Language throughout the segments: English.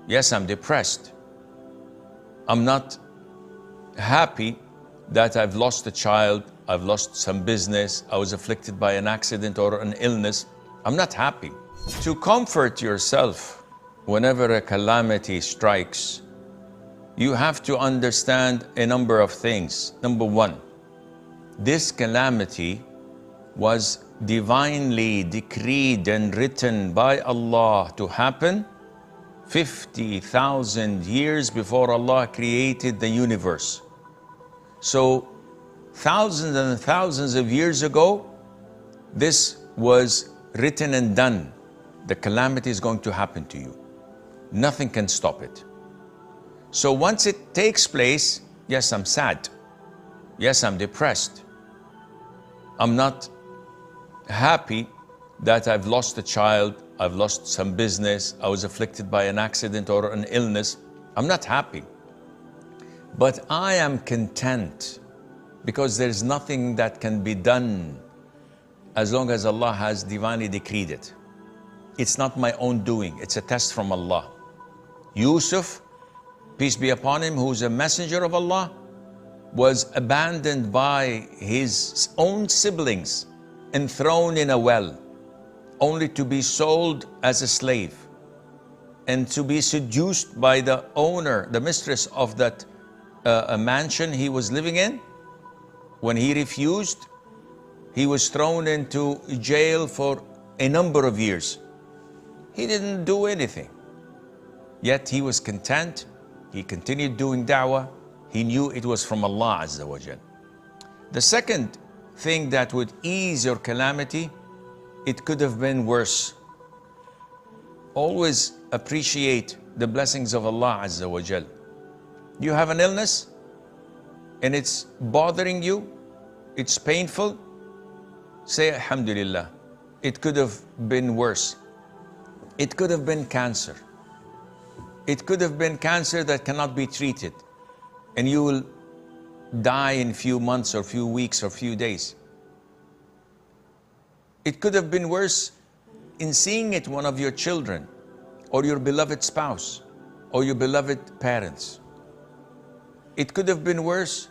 Yes, I'm depressed. I'm not happy that I've lost a child, I've lost some business, I was afflicted by an accident or an illness. I'm not happy. To comfort yourself whenever a calamity strikes, you have to understand a number of things. Number one, this calamity was divinely decreed and written by Allah to happen 50,000 years before Allah created the universe. So thousands and thousands of years ago, this was written and done. The calamity is going to happen to you. Nothing can stop it. So once it takes place, yes, I'm sad. Yes, I'm depressed. I'm not happy that I've lost a child, I've lost some business, I was afflicted by an accident or an illness. I'm not happy. But I am content because there's nothing that can be done as long as Allah has divinely decreed it. It's not my own doing, it's a test from Allah. Yusuf, peace be upon him, who's a messenger of Allah, was abandoned by his own siblings and thrown in a well, only to be sold as a slave and to be seduced by the owner, the mistress of that mansion he was living in. When he refused, he was thrown into jail for a number of years. He didn't do anything, yet he was content. He continued doing da'wah. He knew it was from Allah Azza wa Jal. The second thing that would ease your calamity, it could have been worse. Always appreciate the blessings of Allah Azza wa Jal. You have an illness and it's bothering you, it's painful, say Alhamdulillah. It could have been worse. It could have been cancer. It could have been cancer that cannot be treated, and you will die in few months or few weeks or few days. It could have been worse in seeing it one of your children or your beloved spouse or your beloved parents. It could have been worse.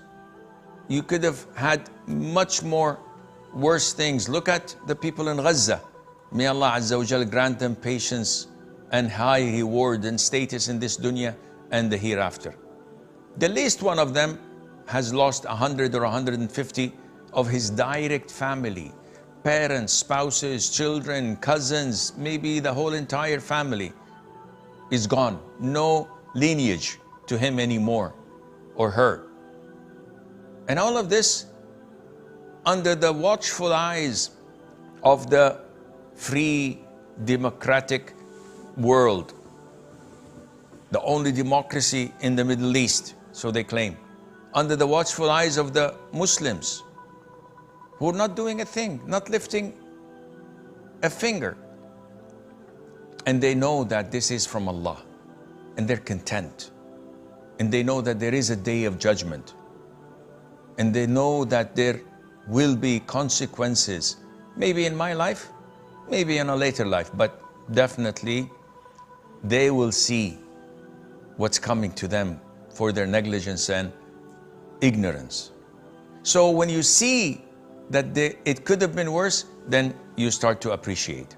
You could have had much more worse things. Look at the people in Gaza. May Allah Azza wa Jal grant them patience and high reward and status in this dunya and the hereafter. The least one of them has lost 100 or 150 of his direct family, parents, spouses, children, cousins, maybe the whole entire family is gone. No lineage to him anymore or her. And all of this under the watchful eyes of the free democratic world, the only democracy in the Middle East, so they claim, under the watchful eyes of the Muslims who are not doing a thing, not lifting a finger. And they know that this is from Allah, and they're content. And they know that there is a day of judgment. And they know that there will be consequences, maybe in my life, maybe in a later life, but definitely they will see what's coming to them for their negligence and ignorance. So when you see that it could have been worse, then you start to appreciate.